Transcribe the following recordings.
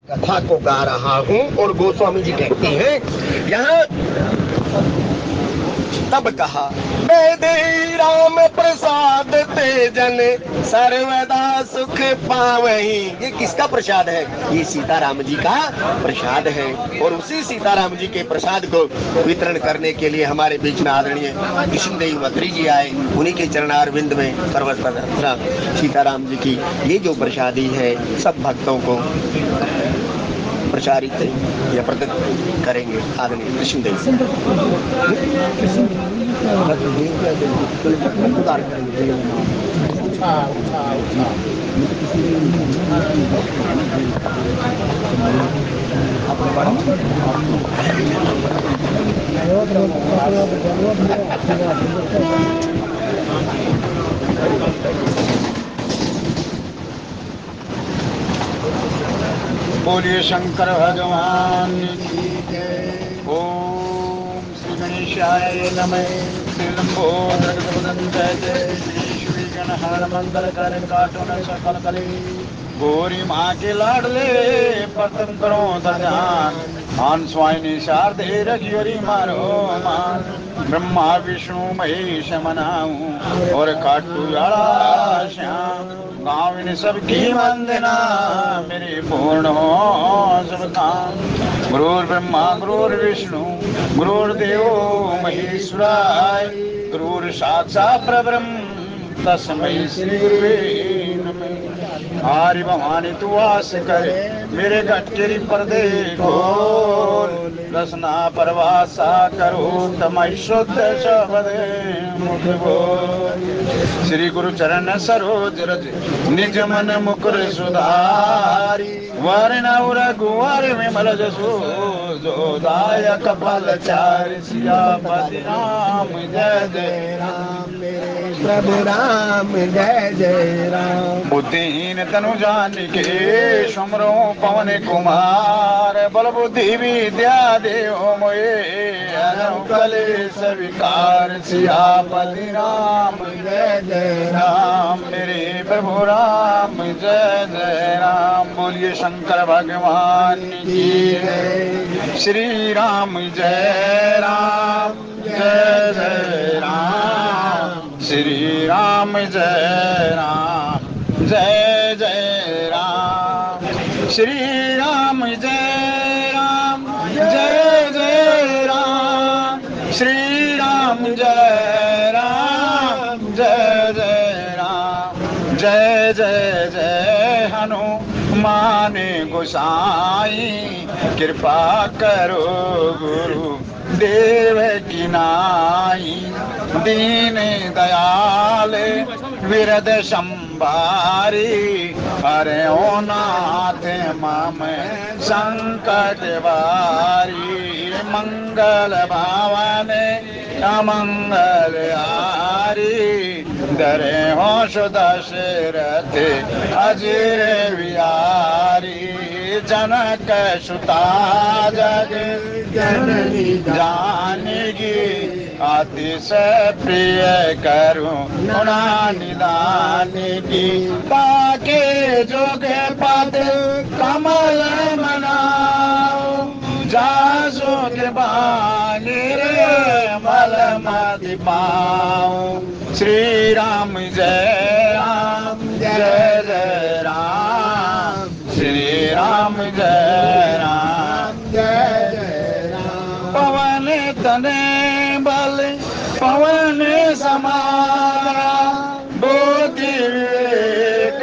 कथा को गा रहा हूँ और गोस्वामी जी कहते हैं यहाँ तब कहा बेदे राम प्रसाद तेजन सर्वदा सुख पावही। ये किसका प्रसाद है? ये सीताराम जी का प्रसाद है। और उसी सीताराम जी के प्रसाद को वितरण करने के लिए हमारे बीच में आदरणीय कृष्णदेव मत्री जी आए। उन्हीं के चरणारविंद में सर्वत्र सीताराम जी की ये जो प्रसादी है सब भक्तों को प्रचारित या प्रकट करेंगे आदरणीय कृष्णदेव। बोलिए शंकर भगवान की जय। ओम श्री गणेशाय नमः। श्री लंबोदर जय जय। श्री गणहर मंगल कर काटो सकल कले। गोरी माँ के लाडले प्रथम करो ध्यान। मान स्वाइनी शारदे रघुरी मारो मान। ब्रह्मा विष्णु महेश मनाऊं और खाटू लाला श्याम। गाँव इन सबकी वंदना मेरे पूर्ण हो सब काम। गुरुर् ब्रह्मा गुरुर् विष्णु गुरुर्देवो महेश्वराय। गुरुर् साक्षात् परब्रह्म तस्मै श्री गुरुवे नमः। हरि भवानी तू आस करे मेरे गटकेरी पर्दे खोल। रसना परवासा करो तमय शुद्ध शब्द मुख बोल। श्री गुरु चरण सरोज रज निज मन मुकुर सुधारी। वर्ण रघुवर विमल जसो जो दायक फल चारि। सियापति राम जय जय राम मेरे प्रभु राम जय जय राम। बुद्धिहीन तनु जानिके सुमरो पवन कुमार। बल बुद्धि विद्या देव मोए हरहु कलेश विकार। सियापति राम जय जय राम मेरे प्रभु राम जय जय राम। बोलिए शंकर भगवान की जय। श्री राम जय राम जय जय राम। श्री राम जय राम जय जय राम। श्री राम जय राम जय जय राम। श्री राम जय राम जय जय राम। जय जय जय हनुमान गोसाई। कृपा करो गुरु देव की नाई। दीन दयाल विरद संभारी। हरे ओ नाथ मम संकट वारी। मंगल भावन अमंगल हारी। धरे हो सुदशरथ अजिर विहारी। जनक सुता जग जननी जानकी। अतिशय प्रिय करुणा निदान की। ताके जोग पद कमल मनाओ। जासो कृपानि मल मति पाओ। श्री राम जय राम जय जय राम। श्री राम जय राम जय जय राम। पवन तने बल पवन समारा। बुद्धि विवेक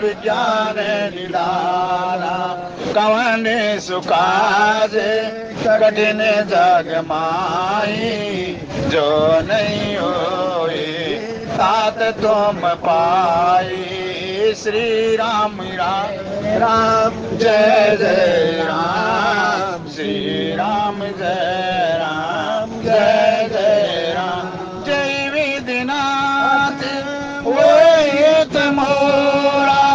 विज्ञान निधारा। कवन सुकाज कठिन जग माही। जो नहीं होए तात तुम पाई। श्री राम राम राम जय जय राम। श्री राम जय राम जय जय राम। जय विधिनाथ वेद मोरा।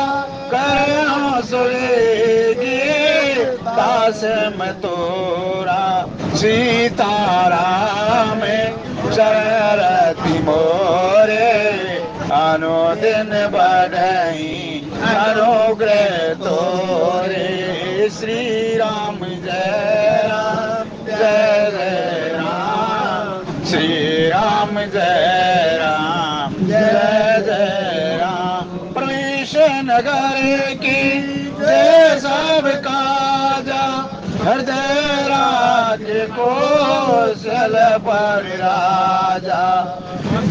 करो सुरेगी दास में तोरा। सीताराम शरति मोरे। अनुदिन बढ़ई अनुग्रह तोरे। श्री राम जय राम जय जय राम श्री राम जय राम जय जय राम प्रवेश नगर की जय सब काजा हृदय राज्य को सल पर राजा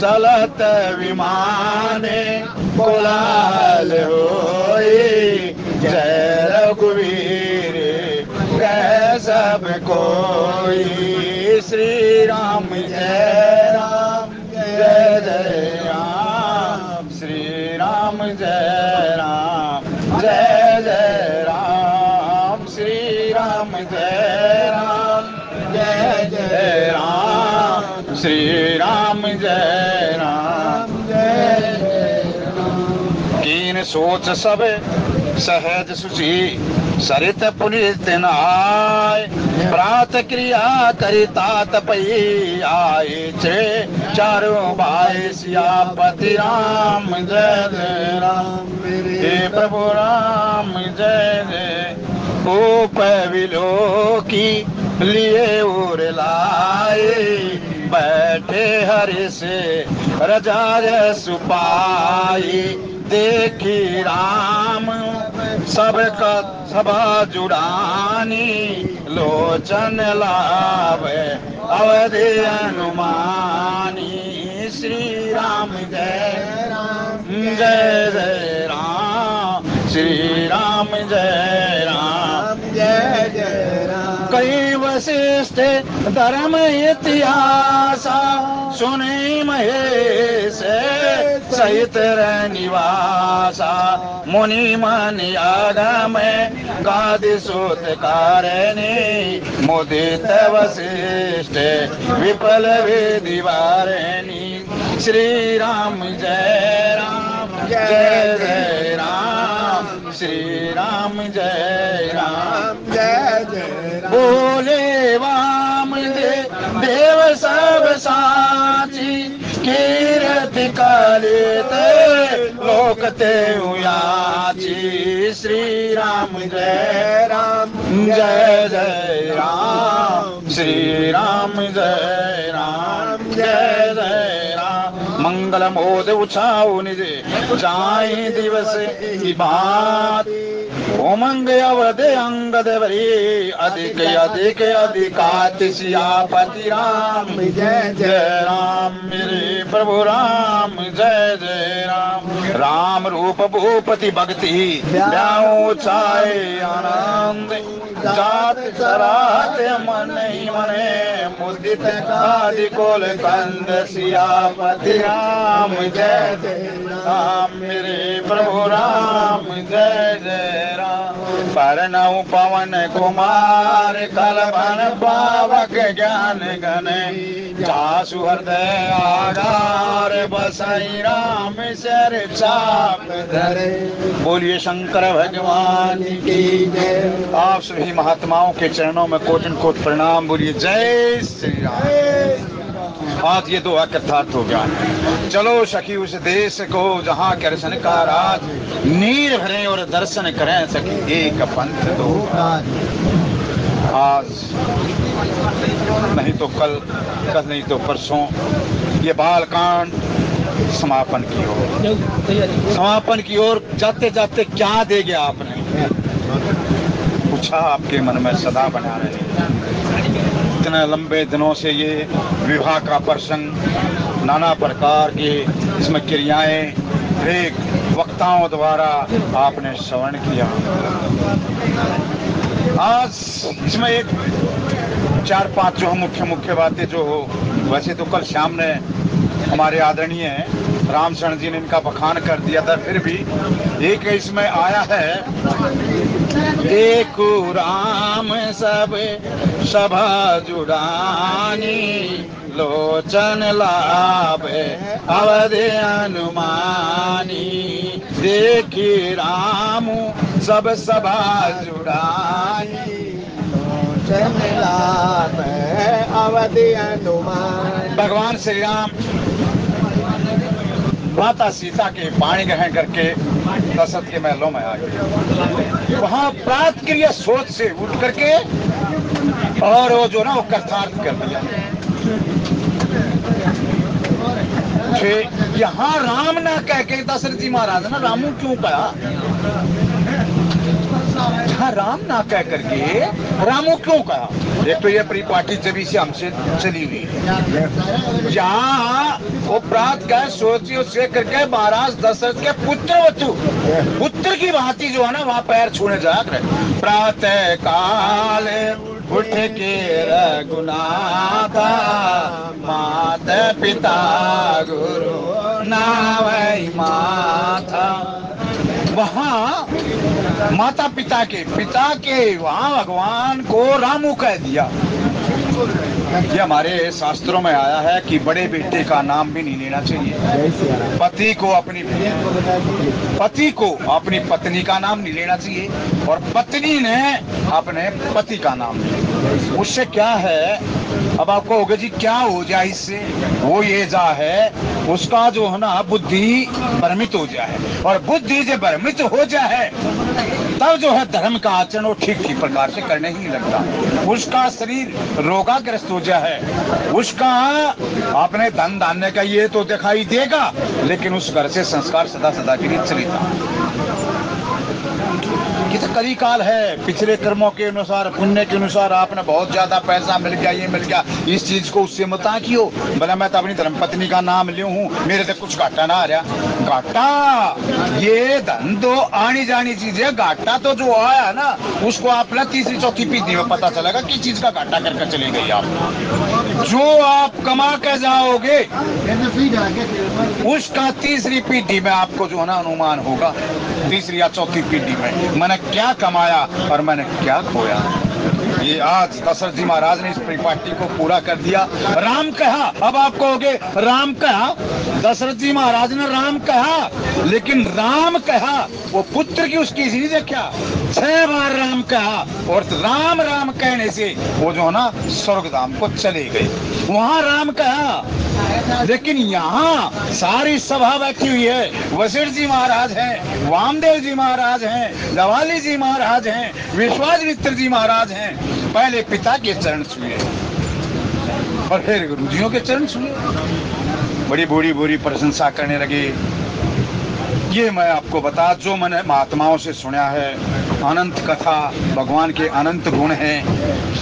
चलत विमाने कोलाहल होई जय रघुवीर कह सब कोई श्री राम जय राम जय जय राम श्री राम जय राम जय जय राम श्री राम जय राम जय जय राम श्री राम जय राम जय जय राम कीन सोच सब सहज सुची सरित पुनित नाय प्रात क्रिया करिता तपई आए चे चारों भाई सियापति राम जय जय राम हे प्रभु राम जय जय ऊप विलोकी लिए उर लाए बैठे हरि से रजा सुपाई देखी राम सबका सभा जुड़ानी लोचन लावे अवधि अनुमानी श्री राम जय राम जय जय राम श्री राम जय राम जय जय राम कई वशिष्ठ धर्म इतिहासा सुने महेश सहित निवासा मुनि मन आगम गादि सूत कारणे मुदित वशिष्ठ विपल वेदि वारिणी श्री राम जय राम जय जय राम श्री राम जय राम जय जय राम बोले वाम देव सब साची कीर्ति कालिते लोकते उयाची श्री राम जय राम जय जय राम श्री राम जय राम जय जय राम मंगल मोद उछाऊ निज जाई दिवस की बात उमंग अवध अंगद वरी अधिक अधिक अधिकात सियापति राम जय जय राम मेरे प्रभु राम जय जय राम राम रूप भूपति भक्ति ब्याऊ चाहे आनंद जात सराहत मन ही मने मुदित कादि कोल कंद सियापति राम जय जय राम मेरे प्रभु राम जय जय राम परनऊ पवन कुमार कलबन पावक ज्ञान गण जासु हृदय आगार बसई राम सर चाप धरे बोलिए शंकर भगवान की जय। आप सभी महात्माओं के चरणों में कोटि कोटि प्रणाम। बोलिए जय श्री राम। आज ये दुआ कथार्थ हो गया। चलो सखी उस देश को जहाँ कृष्ण का राज नीर भरें और दर्शन करें सखी एक पंथ दो आज नहीं तो कल नहीं तो परसों ये बालकांड समापन की ओर जाते जाते क्या दे गया आपने पूछा आपके मन में सदा बना रहे। इतने लंबे दिनों से ये विवाह का प्रसंग नाना प्रकार के इसमें क्रियाएं एक वक्ताओं द्वारा आपने श्रवण किया। आज इसमें एक 4-5 जो मुख्य बातें जो हो, वैसे तो कल शाम ने हमारे आदरणीय रामचरण जी ने इनका बखान कर दिया था, फिर भी एक इसमें आया है देखो राम सब सभा जुड़ानी लोचन लाभ अवधि अनुमानी देखी राम सब सभा जुड़ानी लोचन लाभ अवधि अनुमानी। भगवान श्री राम माता सीता के पाणी ग्रहण करके दशरथ के महलों में आ गए। वहां प्रात क्रिया सोच से उठ करके और वो जो ना वो कर्तार्थ कर दिया। यहाँ राम ना कह के दशरथ जी महाराज ना रामू क्यों कहा? यहाँ राम ना कह करके रामू क्यों कहा? एक तो ये परिपाटी जब से हमसे चली हुई है। जहाँ वो प्रात गए सोची उससे करके महाराज दशरथ के पुत्र की भांति जो है ना वहाँ पैर छूने जा रहे। प्रातः काल उठ के रघुनाथा माता पिता गुरु नावै माथा। वहाँ माता पिता के वहाँ भगवान को रामू कह दिया। ये हमारे शास्त्रों में आया है कि बड़े बेटे का नाम भी नहीं लेना चाहिए, पति को अपनी पत्नी का नाम नहीं लेना चाहिए, और पत्नी ने अपने पति का नाम लिया। उससे क्या है, अब आपको होगा जी क्या हो जाए इससे? वो ये जा है उसका जो है ना बुद्धि भ्रमित हो जाए, और बुद्धि जब भ्रमित हो जाए तब जो है धर्म का आचरण वो ठीक प्रकार से करने ही लगता। उसका शरीर रोगाग्रस्त हो जाए, उसका अपने धन धान्य का ये तो दिखाई देगा, लेकिन उस घर से संस्कार सदा सदा के लिए चलेगा। ये तो कली काल है। पिछले कर्मों के अनुसार, पुण्य के अनुसार आपने बहुत ज्यादा पैसा मिल गया, ये मिल गया, इस चीज को उससे मत क्यों बोला मैं तो अपनी धर्मपत्नी का नाम लिया हूँ, मेरे तो कुछ घाटा ना आ रहा। घाटा ये धन दो आनी जानी चीज है। घाटा तो जो आया ना उसको आपने तीसरी चौथी पीढ़ी में पता चलेगा किस चीज का घाटा करके चली गई आप। जो आप कमा के जाओगे उसका तीसरी पीढ़ी में आपको जो है ना अनुमान होगा, तीसरी या चौथी पीढ़ी में मैंने क्या कमाया और मैंने क्या खोया। ये आज दशरथ जी महाराज ने इस परिपाटी को पूरा कर दिया। राम कहा, अब आप कहोगे राम कहा, दशरथ जी महाराज ने राम कहा, लेकिन राम कहा वो पुत्र की उसकी नहीं देखा, 6 बार राम कहा, और राम राम कहने से वो जो है ना स्वर्ग धाम को चले गए। वहां राम कहा, लेकिन यहाँ सारी सभा बैठी हुई है। वशिष्ठ जी महाराज हैं, वामदेव जी महाराज हैं, जवाली जी महाराज हैं, विश्वामित्र जी महाराज हैं। पहले पिता के चरण छुए और फिर गुरुजियों के चरण छुए, बड़ी बूढ़ी प्रशंसा करने लगे। ये मैं आपको बता, जो मैंने महात्माओं से सुना है, अनंत कथा, भगवान के अनंत गुण हैं।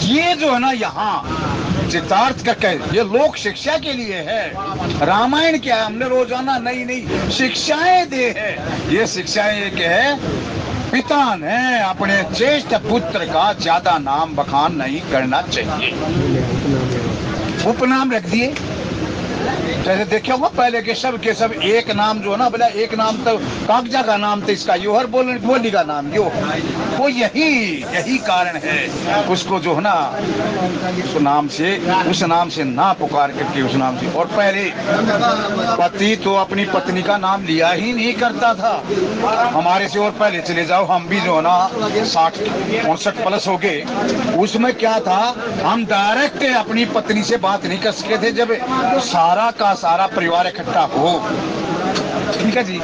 ये जो है ना यहाँ चितार्थ करके ये लोक शिक्षा के लिए है। रामायण क्या है, हमने रोजाना नई नई शिक्षाएं दे है। ये शिक्षाएं एक है, पिता ने अपने ज्येष्ठ पुत्र का ज्यादा नाम बखान नहीं करना चाहिए। उपनाम रख दिए, जैसे देखे होगा पहले के सब एक नाम जो है ना, बोला एक नाम तो कागजा का नाम तो इसका यो, हर बोली का नाम यो, वो यही कारण है उसको जो है ना उस नाम से ना पुकार करके उस नाम से। और पहले पति तो अपनी पत्नी का नाम लिया ही नहीं करता था। हमारे से और पहले चले जाओ, हम भी जो है ना 60-59 प्लस हो गए, उसमें क्या था, हम डायरेक्ट अपनी पत्नी से बात नहीं कर सके थे जब सारा का सारा परिवार इकट्ठा हो। ठीक है जी,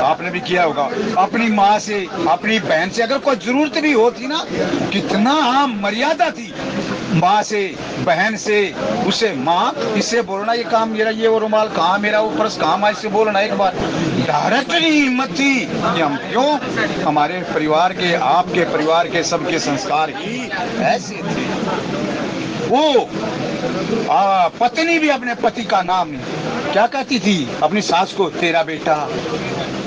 आपने भी किया होगा। अपनी माँ से, अपनी बहन से अगर कोई जरूरत भी होती ना, कितना मर्यादा थी, माँ से, बहन से, उसे माँ इससे बोलना ये काम मेरा, ये वो रुमाल कहाँ मेरा, वो पर्स कहाँ, माँ इससे बोलना एक बार। डायरेक्टली हिम्मत थी कि हम क्यों, हमारे परिवार के, आपके परिवार के सबके संस्कार ही ऐसे थे। वो पत्नी भी अपने पति का नाम क्या कहती थी, अपनी सास को तेरा बेटा,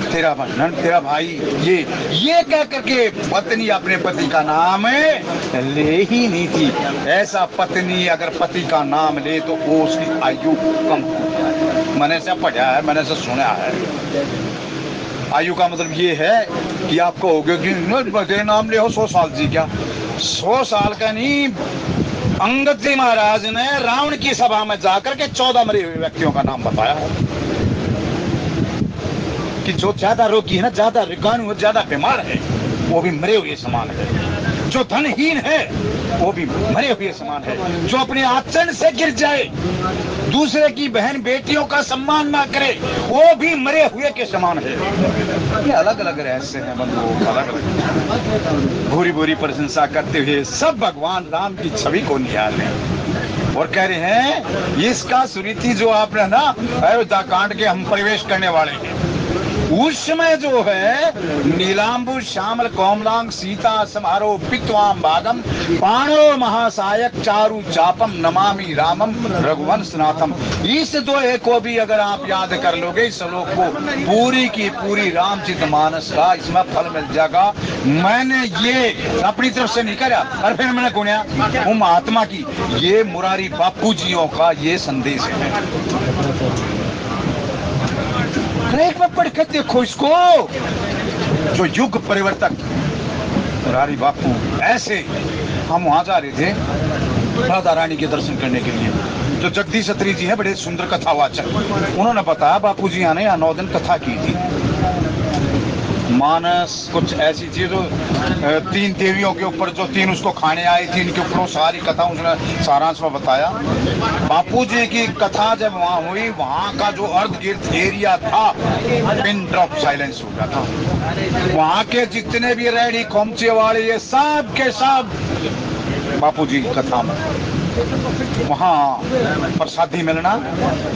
तेरा बहन, तेरा भाई, ये कह करके पत्नी अपने पति का नाम ले ही नहीं थी। ऐसा पत्नी अगर पति का नाम ले तो वो उसकी आयु कम हो जाए। मैंने से पढ़ा है, मैंने से सुना है। आयु का मतलब ये है कि आपको हो गया कि नाम ले हो 100 साल जी, क्या 100 साल का नहीं। अंगद जी महाराज ने रावण की सभा में जाकर के 14 मरे हुए व्यक्तियों का नाम बताया कि जो ज्यादा रोगी है ना, ज्यादा रोगाणु, ज्यादा बीमार है, वो भी मरे हुए समान है। जो धनहीन है वो भी मरे हुए समान है। जो अपने आचरण से गिर जाए, दूसरे की बहन बेटियों का सम्मान ना करे, वो भी मरे हुए के समान है। ये अलग अलग रहस्य हैं बंधुओं, अलग अलग। भूरी भूरी प्रशंसा करते हुए सब भगवान राम की छवि को निहार लें और कह रहे हैं इसका सुरीति जो आपने ना अयोध्या कांड के हम प्रवेश करने वाले हैं, उस समय जो है नीलांबु श्यामल कोमलांग सीता समारोह पित्वाम भागम पाणो महासायक चारु चापम नमामि रामम रघुवंशनाथम। इस दोहे को भी अगर आप याद कर लोगे, इस श्लोक को पूरी की पूरी रामचरितमानस का इसमें फल मिल जाएगा। मैंने ये अपनी तरफ से नहीं करा और फिर मैंने गुणिया वो महात्मा की, ये मुरारी बापू जियों का ये संदेश है। एक बार पढ़ के देखो इसको, जो युग परिवर्तक मुरारी बापू। ऐसे हम वहां जा रहे थे राधा रानी के दर्शन करने के लिए, जो जगदीश अत्री जी हैं बड़े सुंदर कथावाचक, उन्होंने बताया बापू जी ने यहाँ 9 दिन कथा की थी। मानस कुछ ऐसी चीज, 3 देवियों के ऊपर जो 3 उसको खाने आई थी, इनके ऊपर सारी कथा उसने सारांश में बताया। बापू जी की कथा जब वहाँ हुई, वहाँ का जो अर्ध गिर्द एरिया था पिन ड्रॉप साइलेंस हो गया था। वहाँ के जितने भी रेडी खोमचे वाले ये सब के सब बापू जी की कथा में वहाँ प्रसादी मिलना,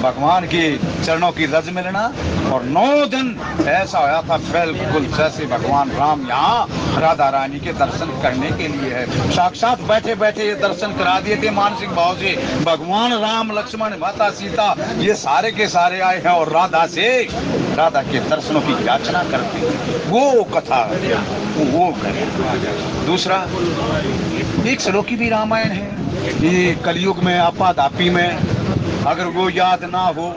भगवान के चरणों की रज मिलना, और 9 दिन ऐसा होया था बिल्कुल जैसे भगवान राम यहाँ राधा रानी के दर्शन करने के लिए है। साक्षात बैठे बैठे ये दर्शन करा दिए थे मानसिक भाव से। भगवान राम लक्ष्मण माता सीता ये सारे के सारे आए हैं और राधा के दर्शनों की याचना करते हैं। वो कथा वो करें। दूसरा एक श्लोकी भी रामायण है, ये कलयुग में आपाधापी में अगर वो याद ना हो,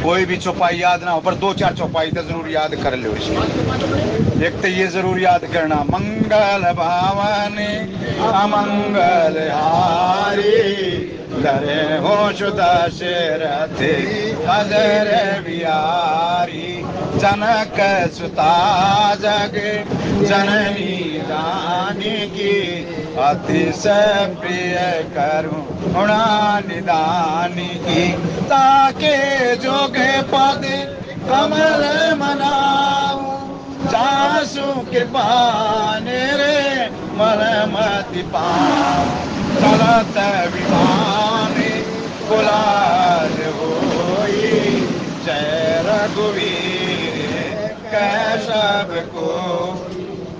कोई भी चौपाई याद ना हो, पर 2-4 चौपाई तो जरूर याद कर लो इसकी। एक तो ये जरूर याद करना, मंगल भावने अमंगल हारी लरे हो दशरथ अजर बिहारी जनक सुता जग जननी जानकी अतिशय प्रिय करुणा निदानी की ताके जोगे पद कमल मनाऊ जासु कृपा रे मरमति पाऊं चलत विमान कुलाल होई जय रघुवीर कैशव को।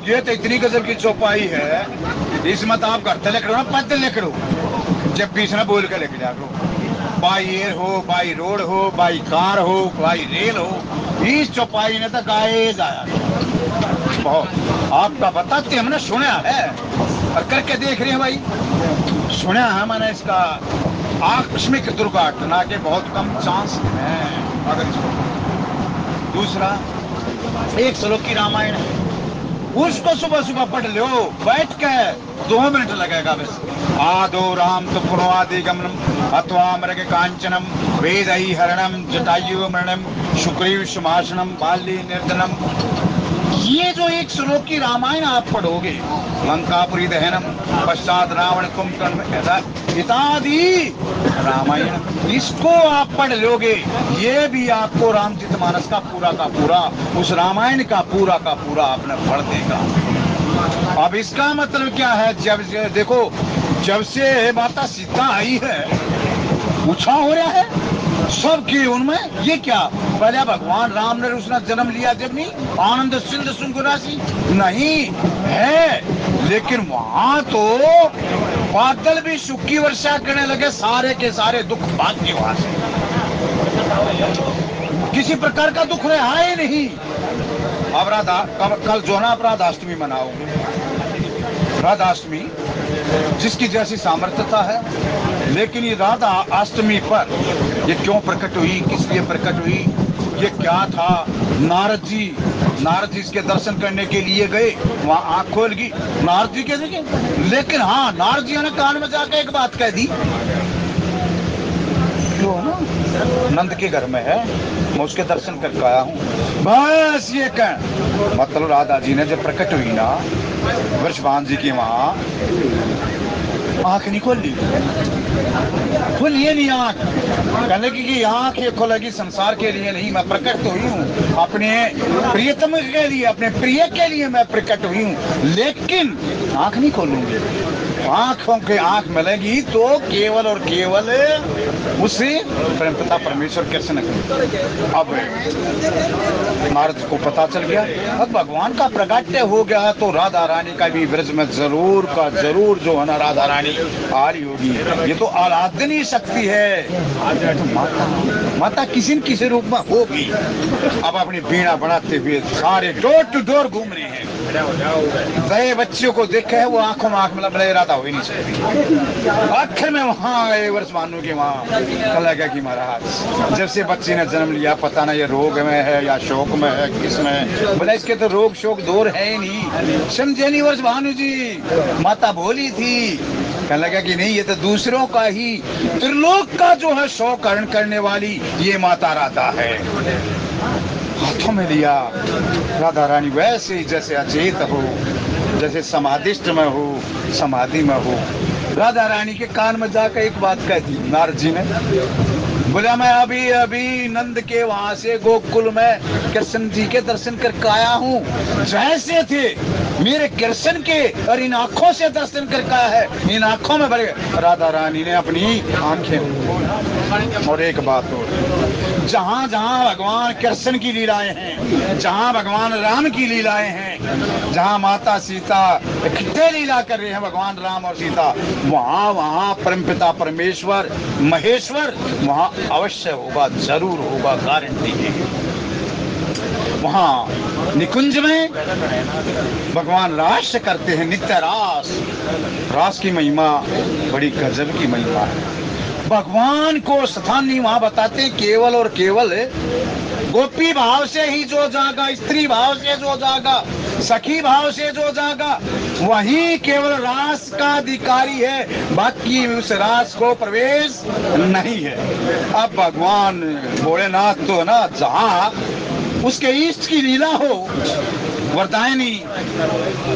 ये तो इतनी गजल की चौपाई है, इसमें तो आप घर से लिख लो ना, पैदल लिख लो, जब बीच में बोल कर लिख जाओ। बाई एयर हो, बाई रोड हो, बाई कार हो, बाई रेल हो, इस चौपाई ने तो गाए जाया बहुत। आपका बताते हमने सुना है और करके देख रहे हैं भाई, सुना है मैंने इसका आकस्मिक दुर्घटना के बहुत कम चांस है अगर इसको। दूसरा एक श्लोक की रामायण है, उसको सुबह सुबह पढ़ लो बैठ के, 2 मिनट लगेगा बस। आदो राम तो पुनवादि गमनम अथवा मृग कांचनम वेदई हरणम जटायु मरणम शुक्रीव समासनम बाली निर्दनम। ये जो एक श्लोक की रामायण आप पढ़ोगे, लंकापुरी दहनम पश्चात रावण कुंभकर्ण इत्यादि रामायण, इसको आप पढ़ लोगे, ये भी आपको रामचरितमानस का पूरा उस रामायण का पूरा आपने पढ़ देगा। अब इसका मतलब क्या है, जब से देखो जब से माता सीता आई है उत्साह हो रहा है सबके उनमें। ये क्या पहले भगवान राम ने उसने जन्म लिया जब नहीं, आनंद सिंध सुंग राशि नहीं है, लेकिन वहां तो बादल भी सुख की वर्षा करने लगे, सारे के सारे दुख भाग के वहां से, किसी प्रकार का दुख रहा ही नहीं। अब कल जो ना आप राधाष्टमी मनाओगे, राधाष्टमी जिसकी जैसी सामर्थ्यता है, लेकिन ये राधा अष्टमी पर ये क्यों प्रकट हुई, किस लिए प्रकट हुई, ये क्या था। नारद जी इसके दर्शन करने के लिए गए, वहां आंख खोल गई, नारद जी के देखे, लेकिन हाँ नारद जी ने कान में जाकर एक बात कह दी, नंद के घर में है, मैं उसके दर्शन करके आया हूँ, बस ये कह। मतलब राधा जी ने जब प्रकट हुई ना, वृषभान जी की वहां आंख नहीं खोली, खुली नहीं आंख। कहने की कि आंख ये खोलेगी संसार के लिए नहीं, मैं प्रकट तो हुई हूँ अपने प्रियतम के लिए, अपने प्रिय के लिए मैं प्रकट हुई हूँ, लेकिन आंख नहीं खोलूंगी। आंखों के आंख मिलेगी तो केवल और केवल उसे परमपिता परमेश्वर कृष्ण को। अब नारद को पता चल गया अब भगवान का प्रगट्य हो गया तो राधा रानी का भी ब्रज में जरूर का जरूर जो है ना राधा रानी आ रही होगी। ये तो आराधनीय शक्ति है, तो माता किसी न किसी रूप में होगी। अब अपनी बीड़ा बढ़ाते हुए सारे डोर टू डोर घूम रहे हैं। नए बच्चों को देखा है वो आंखों में आंख में लग राधा हो ही नहीं सकती। आखिर में वहां गए वर्षमानों के वहां कल गया कि महाराज जब से बच्चे ने जन्म लिया पता ना ये रोग में है या शोक में है किस में है। बोला इसके तो रोग शोक दूर है ही नहीं, समझे नहीं वर्षभानु जी। माता बोली थी, कहने लगा कि नहीं ये तो दूसरों का ही त्रिलोक का जो है शोक हरण करने वाली ये माता राधा है। हाथों में लिया राधा रानी वैसे ही जैसे अचेत हो, जैसे समाधिष्ट में हो, समाधि में हो। राधा रानी के कान में जाकर एक बात कह दी नारद जी ने। बोला मैं अभी अभी नंद के वहां से गोकुल में कृष्ण जी के दर्शन करके आया हूँ। जैसे थे मेरे कृष्ण के और इन आंखों से दर्शन करके आया है, इन आंखों में भरे। राधा रानी ने अपनी आंखें। और एक बात और, जहां जहां भगवान कृष्ण की लीलाएं हैं, जहां भगवान राम की लीलाएं हैं, जहां माता सीता इकट्ठे लीला कर रहे हैं भगवान राम और सीता, वहां वहां परमपिता परमेश्वर महेश्वर वहां अवश्य होगा, जरूर होगा, गारंटी है। वहां निकुंज में भगवान रास करते हैं, नित्य रास। रास की महिमा बड़ी गजब की महिमा है। भगवान को स्थान नहीं वहां बताते हैं, केवल और केवल गोपी भाव से ही जो जागा, स्त्री भाव से जो जागा, सखी भाव से जो जागा, वही केवल रास का अधिकारी है, बाकी उस रास को प्रवेश नहीं है। अब भगवान भोलेनाथ तो ना जहां उसके इष्ट की लीला हो, वरदायनी,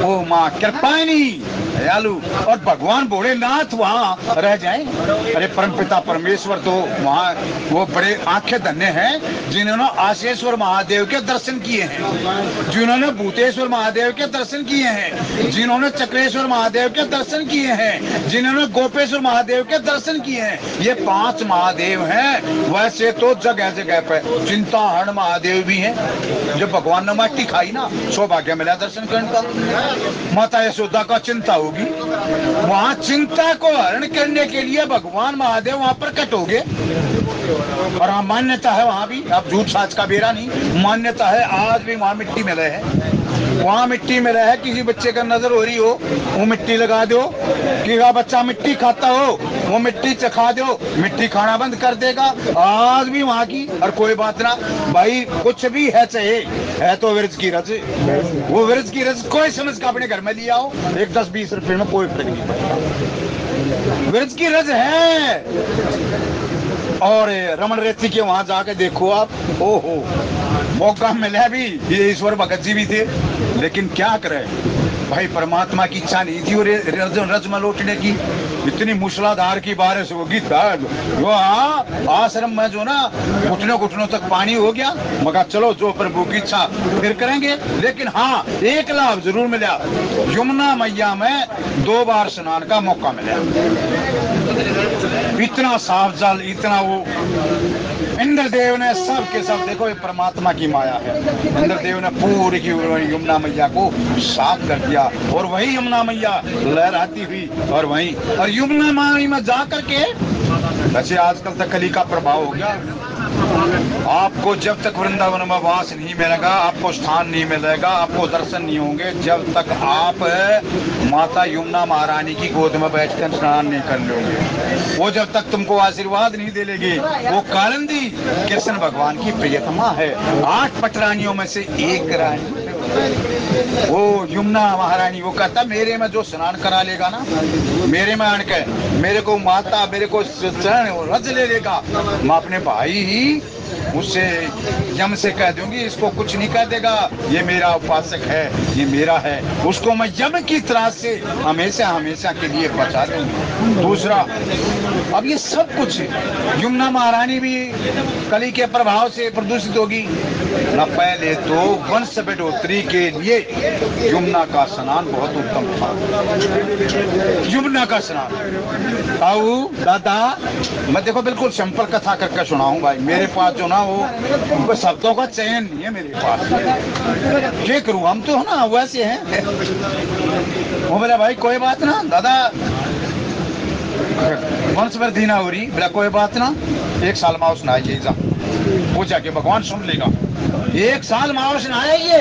ओ माँ कृपायनी, दयालु, और भगवान भोलेनाथ वहाँ रह जाएं। अरे परमपिता परमेश्वर तो वहाँ वो बड़े आंखें धन्य हैं जिन्होंने आशेश्वर महादेव के दर्शन किए हैं, जिन्होंने भूतेश्वर महादेव के दर्शन किए हैं, जिन्होंने चक्रेश्वर महादेव के दर्शन किए हैं, जिन्होंने गोपेश्वर महादेव के दर्शन किए हैं। ये 5 महादेव हैं। वैसे तो जगह जगह पे चिंताहरण महादेव भी हैं। जब भगवान ने माटी खाई ना, सौभाग्य मिला दर्शन करने का। माता यशोदा का चिंता होगी, वहां चिंता को हरण करने के लिए भगवान महादेव वहां प्रकट हो गए। और हाँ मान्यता है वहां भी, अब झूठ साच का बेरा नहीं, मान्यता है आज भी वहां मिट्टी में रहे हैं। वहां मिट्टी में रहे, किसी बच्चे का नजर हो रही हो वो मिट्टी लगा दो, कि बच्चा मिट्टी खाता हो वो मिट्टी चखा दो, मिट्टी खाना बंद कर देगा। आज भी वहां की, और कोई बात ना भाई, कुछ भी है चाहे है तो विरज की रज, वो विरज की रज कोई समझ का अपने घर में लिया हो, एक 10-20 रुपए में कोई फर्क नहीं पड़ता। विरज की रज है। और रमन रेती के वहां जाके देखो आप, ओहो मौका मिला भी, ये ईश्वर भगत जी भी थे, लेकिन क्या करे भाई, परमात्मा की इच्छा नहीं थी और रज में लौटने की। इतनी मूसलाधार की बारिश होगी वो आश्रम में जो ना घुटनों घुटनों तक पानी हो गया। मगर चलो जो प्रभु की इच्छा फिर करेंगे। लेकिन हाँ एक लाभ जरूर मिला, यमुना मैया में 2 बार स्नान का मौका मिला। इतना साफ जल, इतना वो इंद्रदेव ने सब के सब, देखो ये परमात्मा की माया है, इंद्रदेव ने पूरी की यमुना मैया को साफ कर दिया। और वही यमुना मैया लहराती हुई और वही, और यमुना माई में जा करके, वैसे आजकल तक कली का प्रभाव हो गया। आपको जब तक वृंदावन में वास नहीं मिलेगा, आपको स्थान नहीं मिलेगा, आपको दर्शन नहीं होंगे, जब तक आप माता यमुना महारानी की गोद में बैठकर स्नान नहीं कर लोगे। वो जब तक तुमको आशीर्वाद नहीं दे लेगी। वो कालिंदी कृष्ण भगवान की प्रियतमा है, 8 पटरानियों में से एक रानी वो यमुना महारानी। वो कहता मेरे में जो स्नान करा लेगा ना, मेरे में आन के मेरे को माता, मेरे को चरण रज ले लेगा, मैं अपने भाई ही उससे यम से कह दूंगी इसको कुछ नहीं कह देगा, ये मेरा उपासक है, ये मेरा है, उसको मैं यम की तरह से हमेशा हमेशा के लिए बचा दूंगी। दूसरा, अब ये सब कुछ यमुना महारानी भी कली के प्रभाव से प्रदूषित होगी न। पहले तो वंश बढ़ोतरी के लिए यमुना का स्नान बहुत उत्तम था। यमुना का स्नान ताऊ दादा, मैं देखो बिल्कुल सिंपल कथा करके सुनाऊं भाई। मेरे पास जो ना वो शब्दों का चयन नहीं है मेरे पास, क्या करूं, हम तो ना वैसे हैं। वो बोला भाई कोई बात ना दादा, वंश वृद्धि ना हो रही, बोला कोई बात ना, 1 साल माउस नहाइए जा, वो जाके भगवान सुन लेगा। 1 साल माउस नहाइए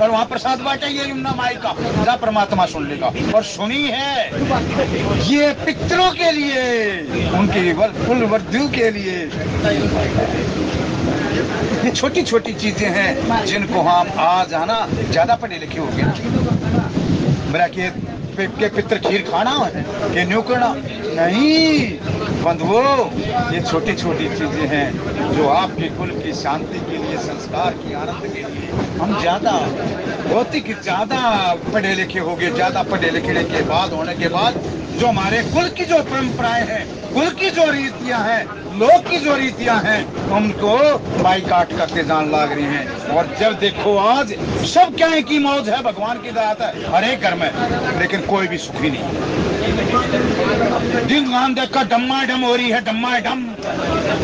और वहां प्रसाद बांटेंगे यमुना माई का, जा परमात्मा सुन लेगा। और सुनी है ये पितरों के लिए, उनकी कुल वृद्धि के लिए। ये छोटी छोटी चीजें हैं जिनको हम आज आना ज्यादा पढ़े लिखे हो गए। मेरा के पितर खीर खाना है कि न्यू करना नहीं बंधुओं, ये छोटी छोटी चीजें हैं जो आपके कुल की शांति के लिए, संस्कार की आनंद के लिए हम ज्यादा भौतिक ज्यादा पढ़े लिखे हो गए। ज्यादा पढ़े लिखे के बाद होने के बाद जो हमारे कुल की जो परंपराएं हैं, कुल की जो रीतियां हैं, लोक की जो रीतियां हैं, उनको बाइकाट करके जान लाग रही हैं। और जब देखो आज सब क्या है की मौज है, भगवान की दात है हर एक घर में, लेकिन कोई भी सुखी नहीं। दिन गान देखकर डम्मा डम हो रही है, डम्मा डम,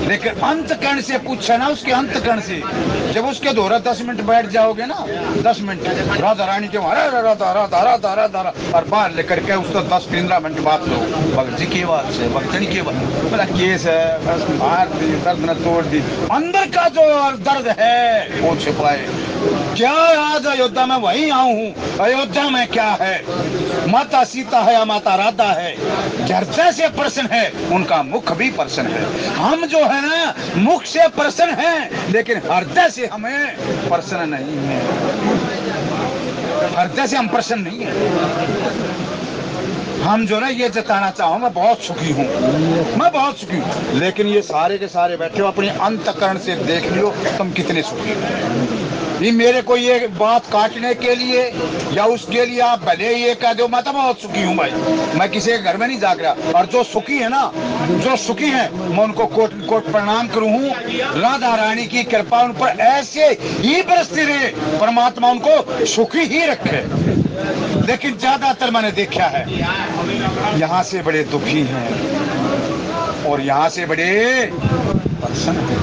लेकिन अंतकरण से पूछे ना, उसके अंतकरण से जब उसके दोरा 10 मिनट बैठ जाओगे ना, 10 मिनट राधा रानी के वहां राधा राधा राधा राधा और बाहर लेकर के उसको 10-15 मिनट बात लो, भगत जी की बात से, भक्तनी की बात, बोला केस है मार दी, दर्द न तोड़ दी, अंदर का जो दर्द है वो छिपाए। क्या आज अयोध्या में वही आऊं हूँ, अयोध्या में क्या है, माता सीता है या माता राधा है, हृदय से प्रसन्न है, उनका मुख भी प्रसन्न है। हम जो है ना मुख से प्रसन्न हैं, लेकिन हृदय से हमें प्रसन्न नहीं है, हृदय से हम प्रसन्न नहीं है। हम जो ना ये जताना चाहो मैं बहुत सुखी हूँ, मैं बहुत सुखी हूँ, लेकिन ये सारे के सारे बैठे हो अपने अंतकरण से देख लियो तुम कितने सुखी हो। ये मेरे को ये बात काटने के लिए या उसके लिए आप भले ये कह दो मैं तो बहुत सुखी हूँ भाई, मैं किसी के घर में नहीं जाग रहा। और जो सुखी है ना, जो सुखी है, मैं उनको कोट कोट प्रणाम करूँ हूँ। राधा रानी की कृपा उन पर ऐसे ही बरसती रहे, परमात्मा उनको सुखी ही रखे। लेकिन ज्यादातर मैंने देखा है यहाँ से बड़े दुखी हैं और यहाँ से बड़े प्रसन्न हैं।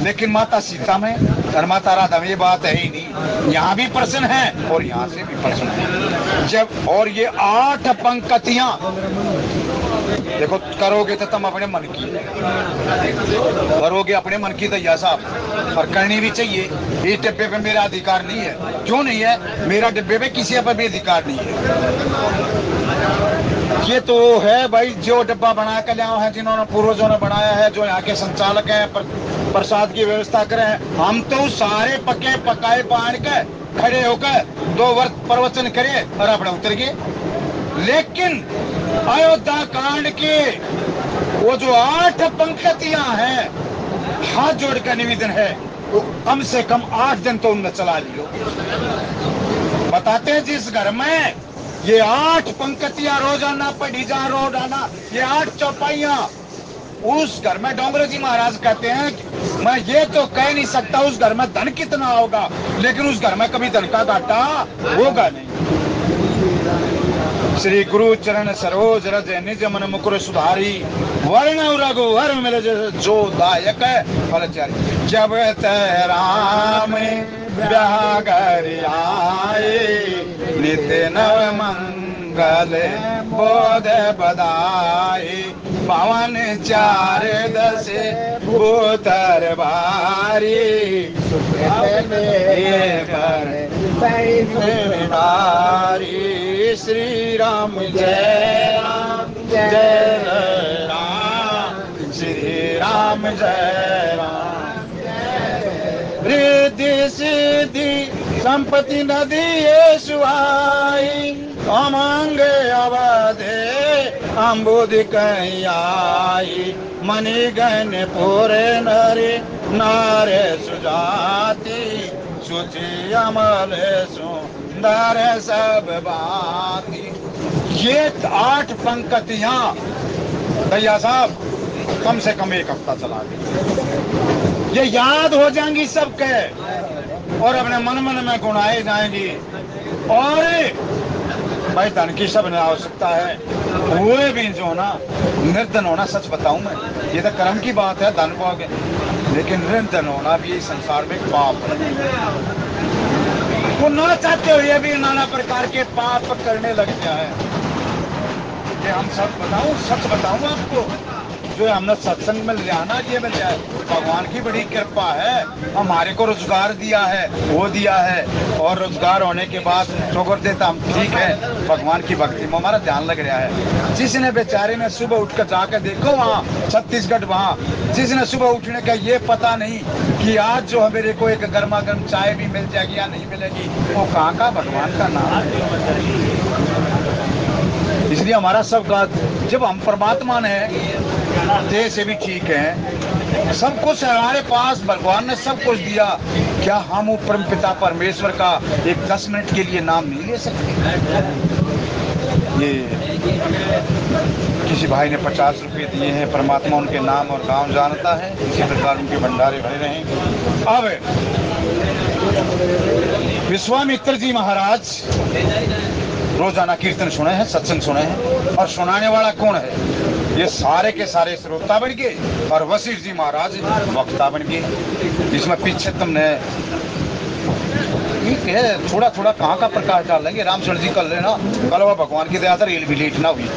लेकिन माता सीता में और माता राधा में ये बात है ही नहीं, यहाँ भी प्रसन्न है और यहाँ से भी प्रसन्न है। जब और ये 8 पंक्तियां देखो करोगे तो तुम अपने मन की करोगे, अपने मन की दैया साहब, और करनी भी चाहिए। इस डिब्बे पे मेरा अधिकार नहीं है, क्यों नहीं है, मेरा डिब्बे पे किसी पर भी अधिकार नहीं है। ये तो है भाई जो डिब्बा बना कर लिया है, जिन्होंने पूर्वजों ने बनाया है, जो यहाँ के संचालक हैं, प्रसाद की व्यवस्था करे हैं। हम तो सारे पके पकाए पान के खड़े होकर 2 वर्ष प्रवचन करे और अपने उतर गए। लेकिन अयोध्या कांड के वो जो 8 पंक्तियां हैं, हाथ जोड़कर निवेदन है, वो कम से कम 8 दिन तो उनने चला लियो। बताते हैं जिस घर में ये 8 पंक्तियां रोजाना पढ़ी जा, रोजाना ये 8 चौपाइयां, उस घर में डोंगरे जी महाराज कहते हैं मैं ये तो कह नहीं सकता उस घर में धन कितना होगा, लेकिन उस घर में कभी धन का घाटा होगा नहीं। श्री गुरु चरण सरोज रज निज मन मुकुर सुधारी, वर्ण रघुवर मिल जो दायक फलचारी। जब ते राम ब्यागर आए, नित्य नव मंगल बोध बधाए, पवन 4 भूतर बारी, श्री राम जय राम जय राम, श्री राम जय राम। रिद्धि सिद्धि संपत्ति नदी सुहाई, अमंग अवधे अम्बुद कहीं आई, मणिगण पूरे नरे नारे सुजाति, सुचि अमल सुंदर सब बाती। ये 8 पंक्तियां भैया साहब कम से कम 1 हफ्ता चला दे, ये याद हो जाएंगी सबके और अपने मन मन में गुनाए जाएंगी। और भाई धन की सब आवश्यकता है, हुए भी जो ना निर्धन होना, सच बताऊं मैं, ये तो कर्म की बात है, धन पाओगे, लेकिन निर्धन होना भी संसार में पाप है। वो ना चाहते हुए भी नाना प्रकार के पाप करने लग गया है। ये हम सब बताऊं, सच बताऊं आपको, जो हमने सत्संग में लिया ना, ये मिल जाए, भगवान की बड़ी कृपा है। हमारे को रोजगार दिया है, वो दिया है, और रोजगार होने के बाद ठोकर देता हम, ठीक है, भगवान की भक्ति में हमारा ध्यान लग रहा है। जिसने बेचारे ने सुबह उठकर जाकर देखो वहाँ छत्तीसगढ़, वहाँ जिसने सुबह उठने का ये पता नहीं कि आज जो है मेरे को एक गर्मा गर्म चाय भी मिल जाएगी या नहीं मिलेगी, वो कहाँ का भगवान का नाम है। इसलिए हमारा सब का, जब हम परमात्मा ने देह से भी ठीक है, सब कुछ हमारे पास भगवान ने सब कुछ दिया, क्या हम वो परम पिता परमेश्वर का एक 10 मिनट के लिए नाम नहीं ले सकते? ये किसी भाई ने 50 रुपये दिए हैं, परमात्मा उनके नाम और गांव जानता है, इसी प्रकार उनके भंडारे भरे रहें। अब विश्वामित्र जी महाराज रोजाना कीर्तन सुने हैं, सत्संग सुने हैं, और सुनाने वाला कौन है? ये सारे के सारे श्रोता बन गए और वशिष्ठ जी महाराज वक्ता बन गए। इसमें पीछे तुमने ठीक है, थोड़ा थोड़ा कहाँ का प्रकाश डाल लेंगे, रामचंद्र जी कर लेना, कल वह भगवान की दया से रेल भी लेट ना हुई,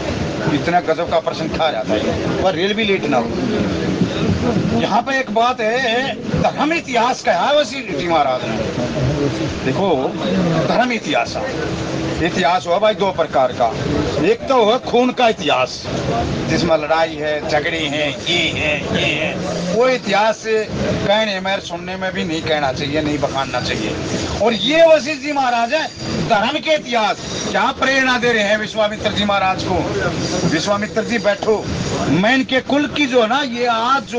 इतना गजब का प्रसंग खा जाता है, वह रेल भी लेट ना हुई। यहाँ पे एक बात है, धर्म इतिहास का है वशिष्ठ जी महाराज ने। देखो धर्म इतिहास, इतिहास हुआ भाई 2 प्रकार का, एक तो हुआ खून का इतिहास, जिसमें लड़ाई है, झगड़े हैं, ये है, वो इतिहास कहने में सुनने में भी नहीं कहना चाहिए, नहीं बखानना चाहिए। और ये वशिष्ठ जी महाराज है धर्म के इतिहास, क्या प्रेरणा दे रहे हैं विश्वामित्र जी महाराज को। विश्वामित्र जी बैठो, मैं इनके कुल की जो ना, ये आज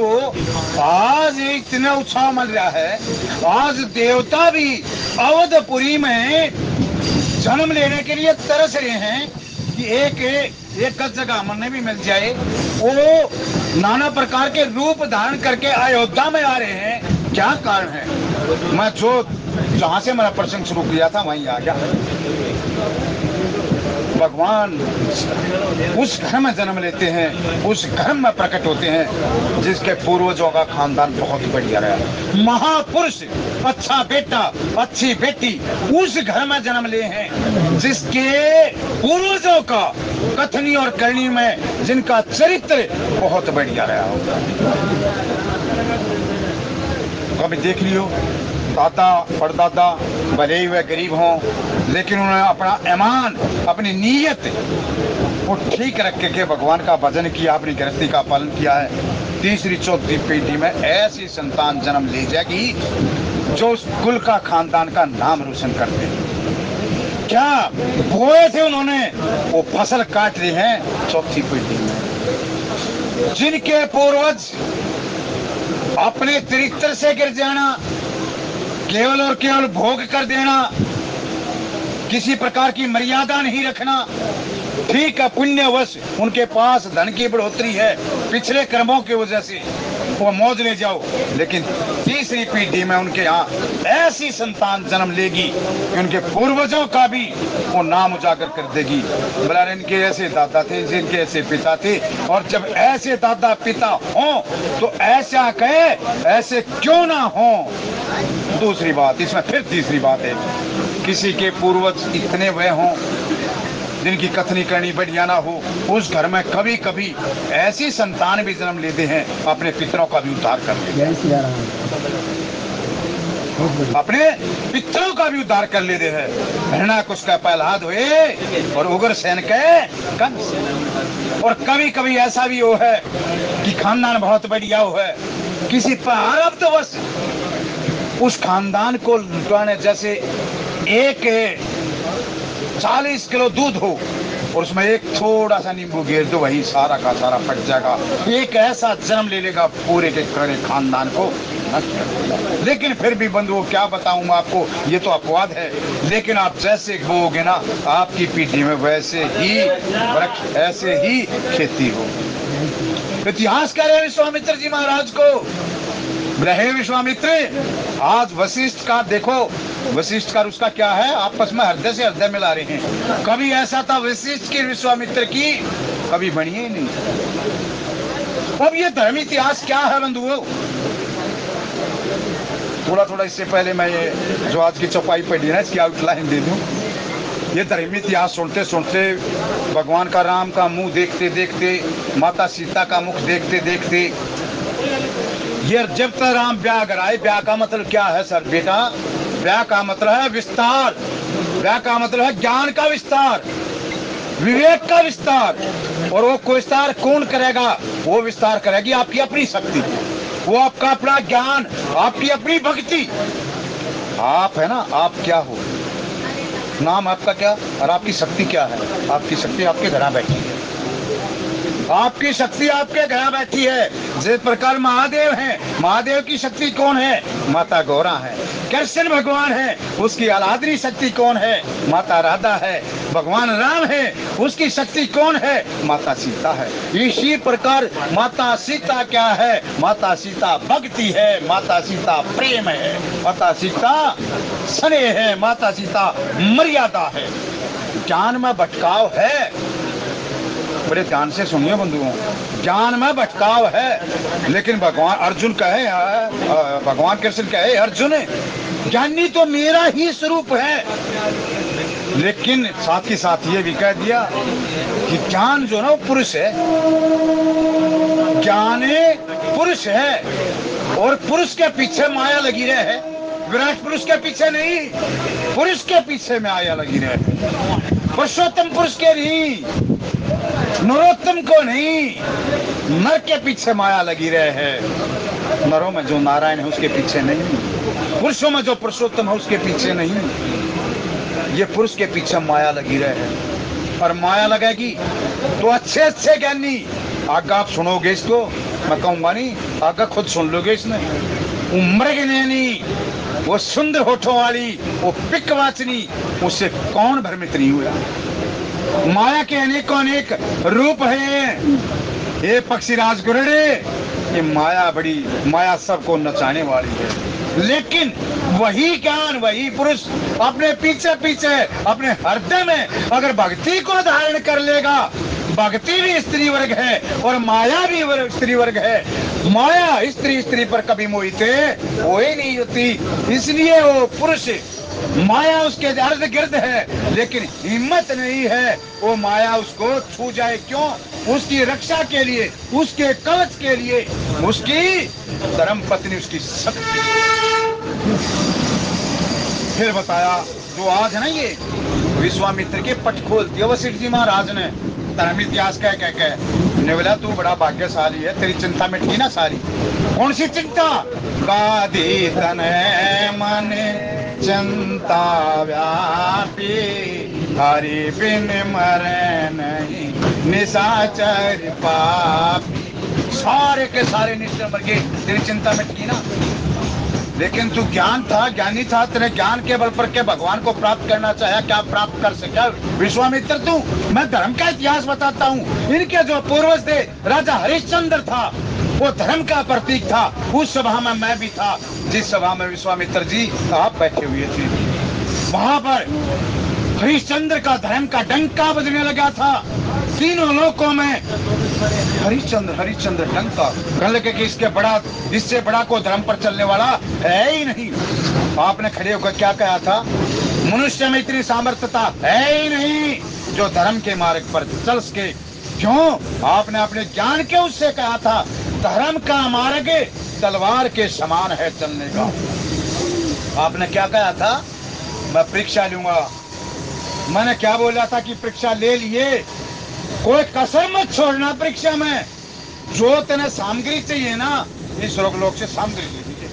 इतना उत्साह मिल रहा है, आज देवता भी अवधपुरी में जन्म लेने के लिए तरस रहे हैं कि एक जगह मन भी मिल जाए। वो नाना प्रकार के रूप धारण करके अयोध्या में आ रहे हैं, क्या कारण है? मैं जहां से मेरा प्रसंग शुरू किया था वहीं आ गया। भगवान उस घर में जन्म लेते हैं, उस घर में प्रकट होते हैं जिसके पूर्वजों का खानदान बहुत बढ़िया रहा, महापुरुष, अच्छा बेटा, अच्छी बेटी उस घर में जन्म ले हैं जिसके पूर्वजों का कथनी और करनी में जिनका चरित्र बहुत बढ़िया रहा होगा। कभी देख लियो, दादा परदादा भले ही वह गरीब हों, लेकिन उन्होंने अपना ईमान, अपनी नीयत वो ठीक रख के भगवान का भजन किया, अपनी गृहस्थी का पालन किया है। तीसरी चौथी पीढ़ी में ऐसी संतान जन्म ले जाएगी जो उस कुल का, खानदान का नाम रोशन करते हैं। क्या बोए थे उन्होंने, वो फसल काट रहे हैं चौथी पीढ़ी में। जिनके पूर्वज अपने चरित्र से गिर जाना, केवल और केवल भोग कर देना, किसी प्रकार की मर्यादा नहीं रखना, ठीक है, पुण्यवश उनके पास धन की बढ़ोतरी है, पिछले कर्मों की वजह से वो मौज ले जाओ, लेकिन तीसरी पीढ़ी में उनके यहाँ ऐसी संतान जन्म लेगी कि उनके पूर्वजों का भी वो नाम उजागर कर देगी। बोला इनके ऐसे दादा थे, जिनके ऐसे पिता थे, और जब ऐसे दादा पिता हों तो ऐसा कहे, ऐसे क्यों ना हो। दूसरी बात, इसमें फिर तीसरी बात है, किसी के पूर्वज इतने वह हों जिनकी कथनी करनी बढ़िया ना हो, उस घर में कभी कभी ऐसी संतान भी जन्म लेते हैं अपने पितरों का भी उद्धार कर लेते हैं, अपने पितरों का भी उद्धार कर लेते हैं। हिरण्याकुश का प्रहलाद हुए और उग्रसेन के कंस, और कभी कभी ऐसा भी हो है कि खानदान बहुत बढ़िया हो है, किसी प्रारब्धवश उस खानदान को लुटाने, जैसे एक 40 किलो दूध हो और उसमें एक थोड़ा सा नींबू गिर दो, वही सारा का सारा फट जाएगा। एक ऐसा जन्म ले लेगा पूरे के पूरे खानदान को नष्ट कर देगा। लेकिन फिर भी बंधुओं क्या बताऊं मैं आपको, ये तो अपवाद है। लेकिन आप जैसे बोओगे ना, आपकी पीठी में वैसे ही वृक्ष, ऐसे ही खेती हो। इतिहास कह रहे विश्वामित्र जी महाराज को, रहे विश्वामित्र। आज वशिष्ठ का देखो, वशिष्ठ का उसका क्या है, आपस में हृदय से हृदय मिला रहे हैं। कभी ऐसा था वशिष्ठ की विश्वामित्र की, कभी बनी ही नहीं। अब ये धर्म इतिहास क्या है बंधुओं? थोड़ा थोड़ा इससे पहले मैं ये जो आज की चौपाई पढ़ी ना, इसकी आउटलाइन दे दूं। ये धर्म इतिहास सुनते सुनते, भगवान का राम का मुंह देखते देखते, माता सीता का मुख देखते देखते, ये जब तक राम ब्याह कराए, ब्याह का मतलब क्या है सर बेटा? ब्याह का मतलब है विस्तार, ब्याह का मतलब है ज्ञान का विस्तार, विवेक का विस्तार। और वो विस्तार कौन करेगा? वो विस्तार करेगी आपकी अपनी शक्ति, वो आपका अपना ज्ञान, आपकी अपनी भक्ति। आप है ना, आप क्या हो, नाम आपका क्या, और आपकी शक्ति क्या है? आपकी शक्ति आपके घर बैठी है, आपकी शक्ति आपके घर बैठी है। जिस प्रकार महादेव हैं, महादेव की शक्ति कौन है? माता गौरा है। कृष्ण भगवान है, उसकी आराधनी शक्ति कौन है? माता राधा है। भगवान राम है, उसकी शक्ति कौन है? माता सीता है। इसी प्रकार माता सीता क्या है? माता सीता भक्ति है, माता सीता प्रेम है, माता सीता स्नेह है, माता सीता मर्यादा है। ज्ञान में भटकाव है, बड़े ध्यान से सुनिए बंधुओं, ज्ञान में भटकाव है। लेकिन भगवान अर्जुन कहे, भगवान कृष्ण कहे, अर्जुन ज्ञानी तो मेरा ही स्वरूप है। लेकिन साथ ही साथ ये भी कह दिया कि ज्ञान जो ना वो पुरुष है, ज्ञान पुरुष है, और पुरुष के पीछे माया लगी रहे है। विराट पुरुष के पीछे नहीं, पुरुष के पीछे माया लगी रहे। पुरुषोत्तम पुरुष के नहीं, नरोत्तम को नहीं, नर के पीछे माया लगी रहे है। नरों में जो नारायण है उसके पीछे नहीं, पुरुषों में जो पुरुषोत्तम है उसके पीछे नहीं। ये पुरुष के पीछे माया लगी रहे है। और माया लगेगी तो अच्छे अच्छे ज्ञानी, आगे आप सुनोगे इसको, मैं कहूंगा नहीं, आगे खुद सुन लोगे इसने। उम्र के नैनी, वो सुंदर होठों वाली, वो पिकवाचनी, उससे कौन भ्रमित नहीं हुआ? माया के अनेकों अनेक रूप हैं। ये पक्षीराज गुरुड़े, ये माया बड़ी, माया सबको नचाने वाली है। लेकिन वही ज्ञान, वही पुरुष अपने पीछे पीछे, अपने हृदय में अगर भक्ति को धारण कर लेगा, भक्ति भी स्त्री वर्ग है और माया भी स्त्री वर्ग है। माया स्त्री पर कभी मोहित हो ही नहीं होती, इसलिए वो पुरुष, माया उसके अर्ध गिर्द है, लेकिन हिम्मत नहीं है वो माया उसको छू जाए। क्यों? उसकी रक्षा के लिए, उसके कवच के लिए, उसकी धर्म पत्नी, उसकी शक्ति। फिर बताया जो आज है ना, ये विश्वामित्र के पट खोल दिया वशिष्ठ जी महाराज ने। धर्म इतिहास कह ने बोला तू बड़ा भाग्यशाली है, तेरी चिंता मिटी ना सारी। कौन सी चिंता? गादी तन मन चिंता व्यापी, हरि बिन मरे नहीं निशाचर पापी। सारे के सारे निश्चय मर गए, तेरी चिंता मिट गई ना। लेकिन तू ज्ञान था, ज्ञानी था, तेरे ज्ञान के बल पर के भगवान को प्राप्त करना चाहा, क्या प्राप्त कर सका विश्वामित्र तू? मैं धर्म का इतिहास बताता हूँ। इनके जो पूर्वज थे, राजा हरिश्चंद्र था, वो धर्म का प्रतीक था। उस सभा में मैं भी था, जिस सभा में विश्वामित्र जी आप बैठे हुए थे। वहां पर हरिश्चंद्र का धर्म का डंका बजने लगा था। तीनों लोकों में हरिश्चंद्र डंका कहने लगे कि इसके बड़ा, इससे बड़ा को धर्म पर चलने वाला है ही नहीं। आपने खड़े होकर क्या कहा था? मनुष्य में इतनी सामर्थ्यता है ही नहीं जो धर्म के मार्ग पर चल सके। क्यों? आपने अपने ज्ञान के उससे कहा था धर्म का मार्ग तलवार के समान है चलने का। आपने क्या कहा था? मैं परीक्षा लूंगा। मैंने क्या बोला था कि परीक्षा ले लिए, कोई कसर मत छोड़ना परीक्षा में। जो तेने सामग्री चाहिए ना, इस लोक से सामग्री ले लीजिए।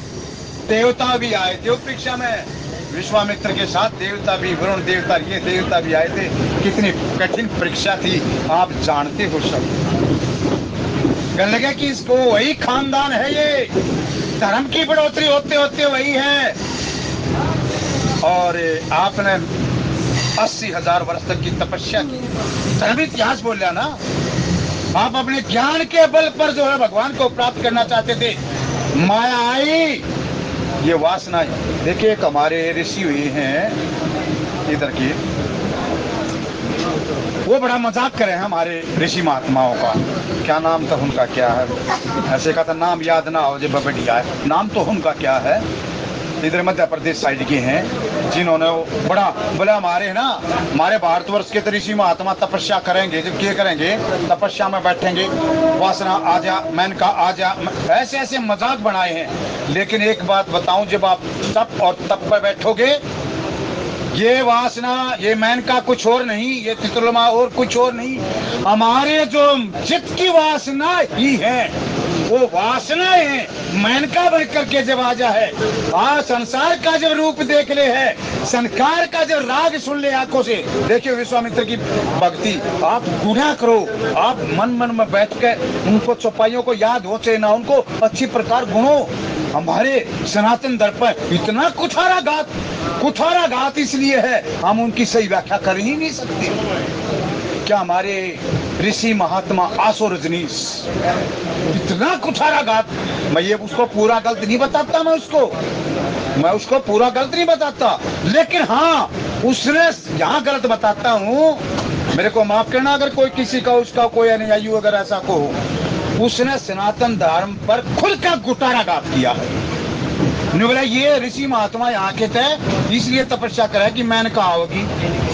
देवता भी आए थे परीक्षा में, विश्वामित्र के साथ देवता भी, वरुण देवता, ये देवता भी आए थे। कितनी कठिन परीक्षा थी आप जानते हो सब। कहने लगे कि इसको वही खानदान है, ये धर्म की बढ़ोतरी होते होते वही है। और आपने 80,000 वर्ष तक की तपस्या की। धर्म इतिहास बोल रहा ना, आप अपने ज्ञान के बल पर जो है भगवान को प्राप्त करना चाहते थे, माया आई, ये वासना। देखिए एक हमारे ऋषि हुए हैं इधर के, वो बड़ा मजाक करे हैं हमारे ऋषि महात्माओं का। क्या नाम था उनका, क्या है, ऐसे का तो नाम याद ना हो जब बढ़िया है। नाम तो उनका क्या है, इधर मध्य प्रदेश साइड के हैं, जिन्होंने बड़ा बोला हमारे है ना, हमारे भारतवर्ष के तो ऋषि महात्मा तपस्या करेंगे, जब क्या करेंगे, तपस्या में बैठेंगे, वासना आ जा, मैन का आ जा, ऐसे ऐसे मजाक बनाए हैं। लेकिन एक बात बताऊं, जब आप तप और तप पर बैठोगे, ये वासना, ये मैन का कुछ और नहीं, ये तितुलमा और कुछ और नहीं, हमारे जो चित्त की वासना ही है, वो वासनाएं हैं। मैन का बन करके जब आ जा है, संसार का जब रूप देख ले है, संस्कार का जब राग सुन ले आंखों से। देखिए विश्वामित्र की भक्ति, आप गुना करो, आप मन मन में बैठ कर उनको चौपाइयों को याद हो चाहे ना, उनको अच्छी प्रकार गुणो। हमारे सनातन दर्पण इतना कुठारा घात इसलिए है, हम उनकी सही व्याख्या कर ही नहीं सकते। क्या हमारे ऋषि महात्मा आसो रजनीश, इतना कुठारा घात। मैं ये उसको पूरा गलत नहीं बताता, मैं उसको पूरा गलत नहीं बताता, लेकिन हाँ उसने यहाँ गलत बताता हूँ। मेरे को माफ करना अगर कोई किसी का उसका कोई अनुयायी अगर ऐसा को हो, उसने सनातन धर्म पर खुद का गुटारा घात किया है। बोला ये ऋषि महात्मा यहाँ के थे, इसलिए तपस्या करे कि मेनका आओगी,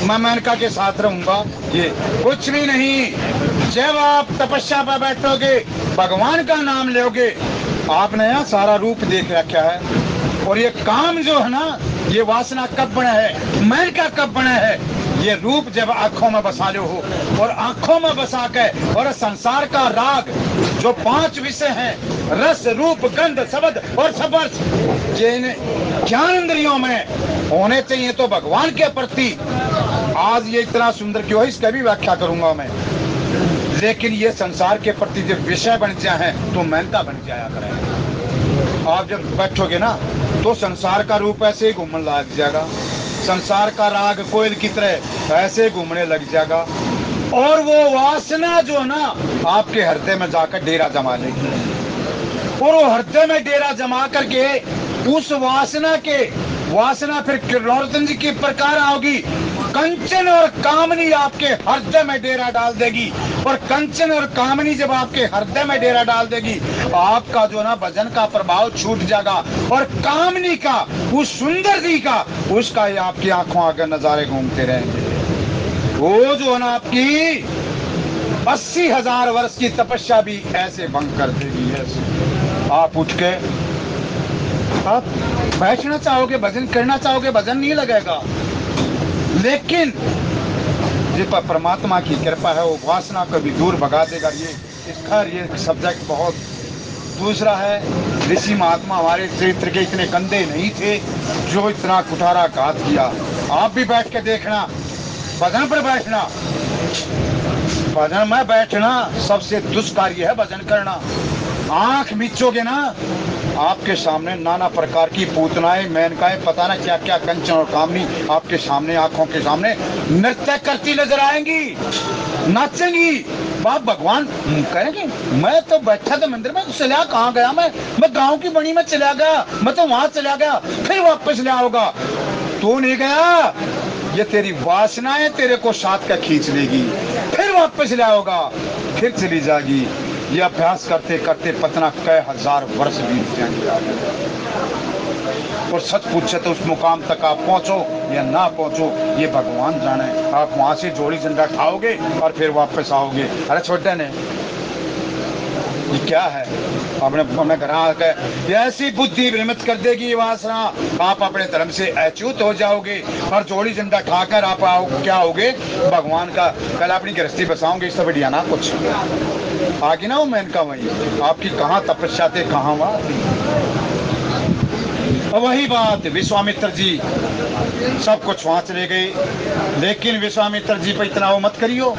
मैं मेनका के साथ रहूंगा। ये कुछ भी नहीं। जब आप तपस्या पर बैठोगे, भगवान का नाम लोगे, आपने यहाँ सारा रूप देख रखा है। और ये काम जो है ना, ये वासना कब बना है, मेनका कब बना है, ये रूप जब आंखों में बसा लो हो, और आंखों में बसा के, और संसार का राग जो 5 विषय हैं, रस रूप गंध शब्द और स्पर्श, जिन ज्ञानेंद्रियों में होने चाहिए, तो भगवान के प्रति आज ये इतना सुंदर क्यों है, इसका भी व्याख्या करूंगा मैं। लेकिन ये संसार के प्रति जब विषय बन जाए तो मेनका बन जाया करें। आप जब बैठोगे ना, तो संसार का रूप ऐसे ही घूमने लग जाएगा, संसार का राग कोयल की तरह ऐसे घूमने लग जाएगा, और वो वासना जो ना आपके हृदय में जाकर डेरा जमा लेगी। और वो हृदय में डेरा जमा करके उस वासना फिर किरणोत्तम जी की प्रकार आओगी। कंचन और कामनी आपके हृदय में डेरा डाल देगी, और कंचन और कामनी जब आपके हृदय में डेरा डाल देगी, आपका जो ना भजन का प्रभाव छूट जाएगा, और कामनी का, उस सुंदर जी का, उसका ही आपकी आंखों आगे नजारे घूमते रहेंगे। वो जो ना आपकी 80,000 वर्ष की तपस्या भी ऐसे भंग कर देगी। ऐसे आप उठ के आप बैठना चाहोगे, भजन करना चाहोगे, भजन नहीं लगेगा। लेकिन जिस पर परमात्मा की कृपा है, वो वासना को भी दूर भगा देगा। ये सब्जेक्ट बहुत दूसरा है। ऋषि महात्मा हमारे चरित्र के इतने गंदे नहीं थे जो इतना कुठारा घात किया। आप भी बैठ के देखना, भजन पर बैठना, भजन में बैठना सबसे दुष्कार्य है। भजन करना, आंख मिचोगे ना, आपके सामने नाना प्रकार की पूतनाएं, मेनकाएं, पता ना क्या क्या कंचन और कामनी आपके सामने, आंखों के सामने नृत्य करती नजर आएंगी, नाचेंगी। बाप भगवान कहेंगे मैं तो बैठा था मंदिर में, चला कहाँ गया, मैं गांव की बनी में चला गया, मैं तो वहां चला गया, फिर वापस ले आओगा। तू नहीं गया, ये तेरी वासनाएं तेरे को साथ का खींच लेगी, फिर वापस ले आओगा, फिर चली जाएगी। ये अभ्यास करते करते पतना कई हजार वर्ष बीत जाएंगे। और सच पूछे तो उस मुकाम तक आप पहुंचो या ना पहुंचो, ये भगवान जाने। आप वहां से जोड़ी झंडा खाओगे और फिर वापस आओगे। अरे छोटे ने ये क्या है, अपने घर आकर ऐसी बुद्धि भ्रमित कर देगी वासना, आप अपने धर्म से अच्युत हो जाओगे और जोड़ी झंडा खाकर आप क्या होगे, भगवान का कल अपनी गृहस्थी बसाओगे। इससे बढ़िया ना कुछ आगे ना हो। मेनका वही आपकी कहाँ तपस्या थे, कहाँ वहाँ और वही बात विश्वामित्र जी सब कुछ वहां चले गए, लेकिन विश्वामित्र जी पे इतना वो मत करियो।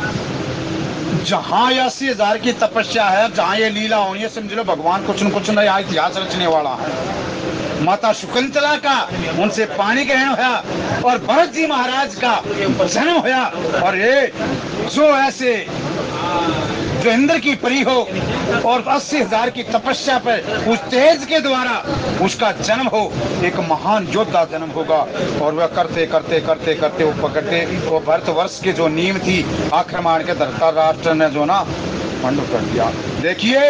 जहां 80,000 की तपस्या है, जहां ये लीला होनी है, समझ लो भगवान कुछ न कुछ नया इतिहास रचने वाला है। माता शकुंतला का उनसे पानी ग्रहण होया और भरत जी महाराज का जन्म होया, और ये जो ऐसे जो इंद्र की परी हो और 80,000 की तपस्या पर उस तेज के द्वारा उसका जन्म हो, एक महान योद्धा जन्म होगा। और वह करते करते करते करते वो पकड़ते वो भारतवर्ष की जो नींव थी आक्रमण के धृतराष्ट्र ने जो ना भंड कर दिया। देखिए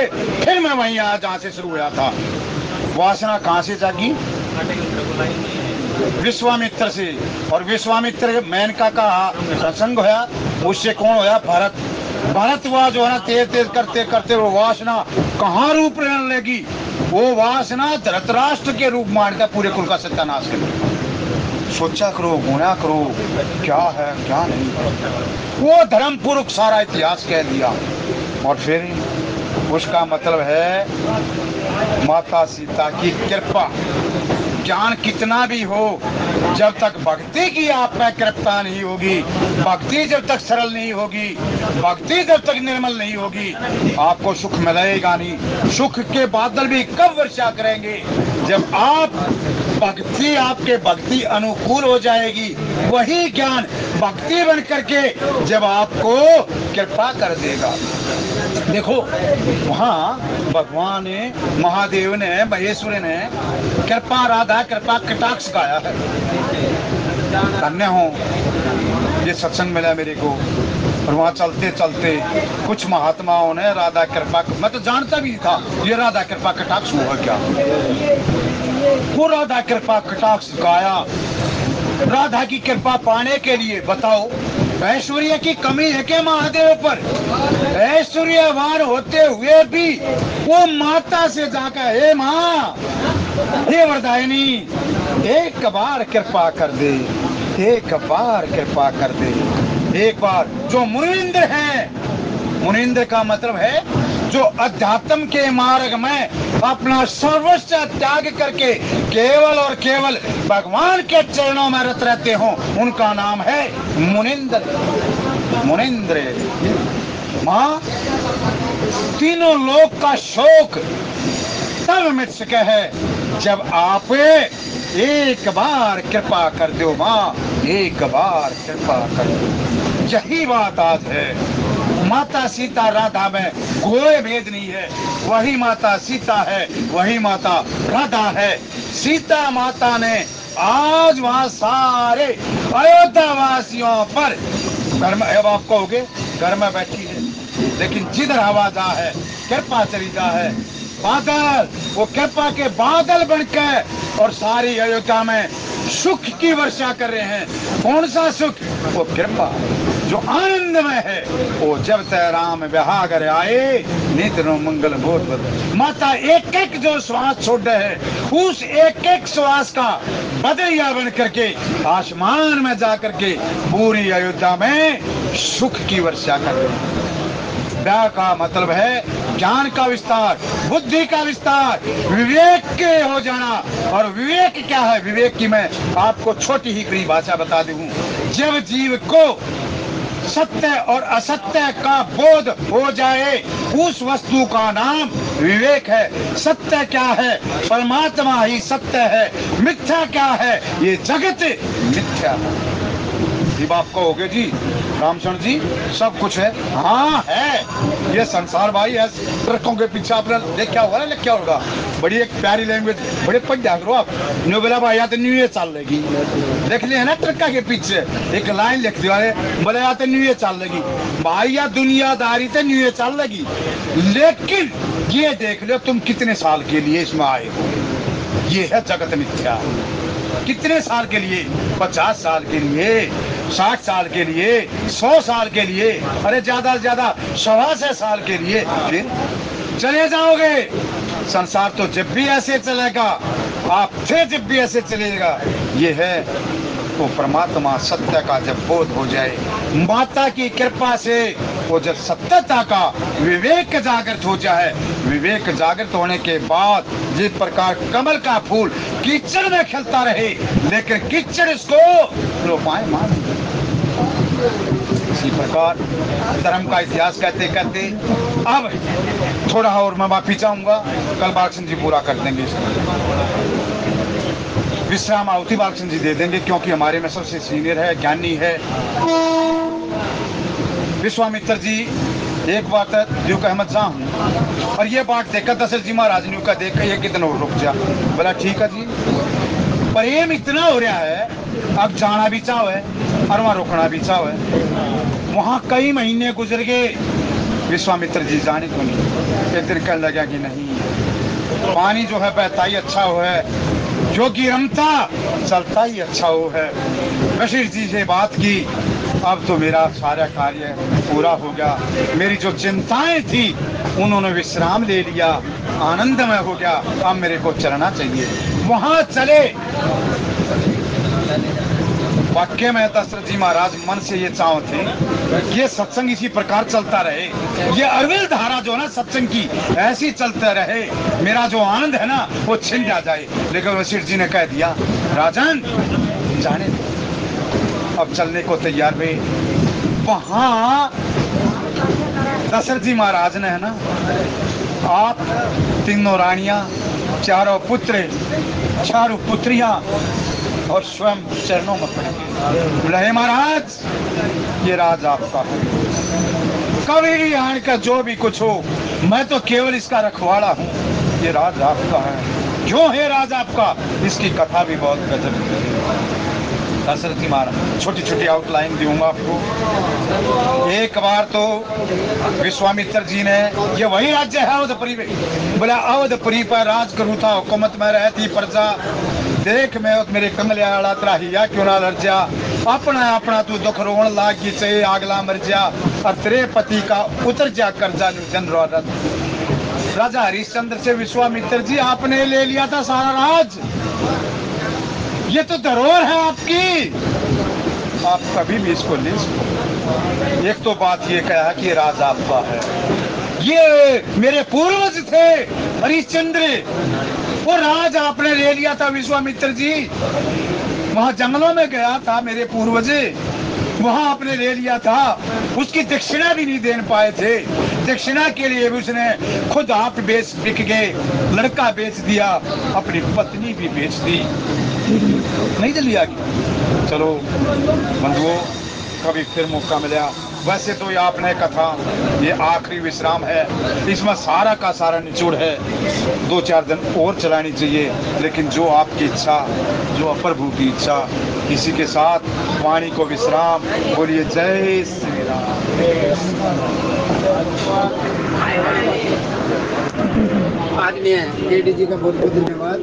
फिर मैं वहीं आया जहाँ से शुरू हुआ था। वासना कहाँ से जागी? विश्वामित्र से। और विश्वामित्र मेनका का सत्संग होया, उससे कौन होया? भरत। भरत हुआ जो है ना तेज तेज करते करते वो वासना कहाँ रूप लेने लगी? वो वासना धृतराष्ट्र के रूप मानता पूरे कुल का सत्यानाश कर। सोचा करो, गुना करो, क्या है क्या नहीं। वो धर्म पुरुष सारा इतिहास कह दिया। और फिर उसका मतलब है माता सीता की कृपा। ज्ञान कितना भी हो, जब तक भक्ति की आप में कृपा नहीं होगी, भक्ति जब तक सरल नहीं होगी, भक्ति जब तक निर्मल नहीं होगी, आपको सुख मिलेगा नहीं। सुख के बादल भी कब वर्षा करेंगे? जब आप भक्ति आपके भक्ति अनुकूल हो जाएगी, वही ज्ञान भक्ति बन करके जब आपको कृपा कर देगा। देखो वहाँ भगवान ने, महादेव ने, महेश्वर ने कृपा राधा कृपा कटाक्ष गाया है। धन्य हो ये सत्संग मिला मेरे को। और वहाँ चलते चलते कुछ महात्माओं ने राधा कृपा, मैं तो जानता भी था ये राधा कृपा कटाक्ष हुआ क्या, वो राधा कृपा कटाक्ष गाया। राधा की कृपा पाने के लिए बताओ ऐश्वर्य की कमी है क्या महादेव पर? ऐश्वर्यवान होते हुए भी वो माता से जाकर, हे माँ, हे वरदायिनी, एक बार कृपा कर दे, एक बार कृपा कर दे, एक बार। जो मुनींद्र है, मुनींद्र का मतलब है जो अध्यात्म के मार्ग में अपना सर्वस्व त्याग करके केवल और केवल भगवान के चरणों में रत रहते हो, उनका नाम है मुनींद्र। मुनींद्र माँ, तीनों लोक का शोक तब मिट सके है जब आप एक बार कृपा कर दो माँ, एक बार कृपा कर दो। यही बात आज है। माता सीता राधा में कोई भेद नहीं है, वही माता सीता है, वही माता राधा है। सीता माता ने आज वहाँ सारे अयोध्या वासियों पर, घर में अब आप कहोगे घर में बैठी है, लेकिन जिधर हवा जा है कृपा चली जा है। बादल, वो कृपा के बादल बनकर और सारी अयोध्या में सुख की वर्षा कर रहे हैं। कौन सा सुख? वो कृपा जो आनंदमय है। वो जब तक राम बिहागर आए नित नो मंगल बोध बद। माता एक एक जो श्वास छोड़ रहे हैं, उस एक एक श्वास का बदरिया बन करके आसमान में जा करके पूरी अयोध्या में सुख की वर्षा कर रहे हैं। व्याह का मतलब है ज्ञान का विस्तार, बुद्धि का विस्तार, विवेक के हो जाना। और विवेक क्या है? विवेक की मैं आपको छोटी ही परिभाषा बता दूं। जब जीव को सत्य और असत्य का बोध हो जाए, उस वस्तु का नाम विवेक है। सत्य क्या है? परमात्मा ही सत्य है। मिथ्या क्या है? ये जगत मिथ्या है। आप कहोगे जी रामचंद्र जी सब कुछ है। हाँ है, ये संसार भाई है। ट्रकों के पीछे आपने देखा होगा ना, लिखा होगा बड़ी एक प्यारी लैंग्वेज, बड़े पढ़ जाग रो आप। न्यू बोला भाई या तो न्यू ईयर चाल लेगी, देख लिया ना ट्रका के पीछे एक लाइन लिख दिया है, बोले या तो न्यू ईयर चाल लेगी भाई, या दुनियादारी तो न्यू ईयर चाल लेगी। लेकिन ये देख लो तुम कितने साल के लिए इसमें आए हो। ये है जगत मिथ्या। कितने साल के लिए? 50 साल के लिए, 60 साल के लिए, 100 साल के लिए, अरे ज्यादा से ज्यादा 125 साल के लिए, फिर चले जाओगे। संसार तो जब भी ऐसे चलेगा, आप फिर जब भी ऐसे चलेगा। ये है तो परमात्मा सत्य का जब बोध हो जाए, माता की कृपा से वो जब सत्यता का विवेक जागृत हो जाए, विवेक जागृत होने के बाद जिस प्रकार कमल का फूल कीचड़ में खिलता रहे लेकिन कीचड़ इसको रोपाए मान, इसी प्रकार धर्म का इतिहास कहते कहते अब थोड़ा और मैं माफी चाहूंगा, कल बालकृष्ण जी पूरा कर देंगे इसको। विश्राम आहुति बालकृष्ण जी दे देंगे क्योंकि हमारे में सबसे सीनियर है, ज्ञानी है। विश्वामित्र जी एक बात न्यू का अहमद जा हूँ और ये बात देखा दशरथ जी महाराज न्यू का देख ये कितना रुक जा, बोला ठीक है जी, प्रेम इतना हो रहा है अब जाना भी चाहो है और वहां रुकना भी चाहो है। वहां कई महीने गुजर गए, विश्वामित्र जी जाने को नहीं, एक दिन कहने लगा कि नहीं पानी जो है बहता ही अच्छा हो है, जो कि रमता चलता ही अच्छा हो है। वशिष्ठ जी से बात की, अब तो मेरा सारा कार्य पूरा हो गया, मेरी जो चिंताएं थी उन्होंने विश्राम ले लिया, आनंदमय हो गया, अब मेरे को चलना चाहिए। वहां चले, वाक्य में दशरथ जी महाराज मन से ये चाह थे ये सत्संग इसी प्रकार चलता रहे, ये अरविल धारा जो है ना सत्संग की ऐसी चलते रहे, मेरा जो आनंद है ना वो छिन जा जाए। लेकिन वशिष्ठ जी ने कह दिया राजन जाने दो, अब चलने को तैयार हुए। वहां दशरथ जी महाराज ने है ना, आप तीनों रानियां, चारों पुत्र, चारों पुत्रियां और स्वयं चरणों में पड़े, बोले महाराज ये राज आपका है, कभी भी आन का जो भी कुछ हो मैं तो केवल इसका रखवाला हूँ, ये राज आपका है। क्यों है राज आपका, इसकी कथा भी बहुत गजब है। दशरथ जी महाराज छोटी छोटी आउटलाइन दूंगा आपको। एक बार तो विश्वामित्र जी ने, ये वही राज्य है अवधपुरी में, बोला अवधपुरी पर राज करूँ था, हुकूमत में रहती प्रजा, देख मैं मेरे कमले आला त्राहिया क्यों ना लड़ जा, अपना अपना तू दुख रोन लागी चाहे आगला मर जा, और तेरे पति का उतर जा कर्जा जन राजा हरिश्चंद्र से विश्वामित्र जी आपने ले लिया था सारा राज, ये तो धरोहर है आपकी, आप कभी भी इसको ले सकते। एक तो बात ये कहा कि राज आपका है, ये मेरे पूर्वज थे हरिश्चंद्र, वो राज आपने ले लिया था विश्वामित्र जी, वहां जंगलों में गया था मेरे पूर्वज, वहां आपने ले लिया था, उसकी दक्षिणा भी नहीं दे पाए थे, दक्षिणा के लिए भी उसने खुद आप बिक गए, लड़का बेच दिया, अपनी पत्नी भी बेच दी, नहीं चली आगे। चलो बंधुओं कभी फिर मौका मिला, वैसे तो ये आपने कथा ये आखिरी विश्राम है, इसमें सारा का सारा निचोड़ है, 2-4 दिन और चलानी चाहिए, लेकिन जो आपकी इच्छा, जो प्रभु की इच्छा, इसी के साथ वाणी को विश्राम। बोलिए जय श्री राम। आदमी है, केडी जी का बहुत बहुत धन्यवाद।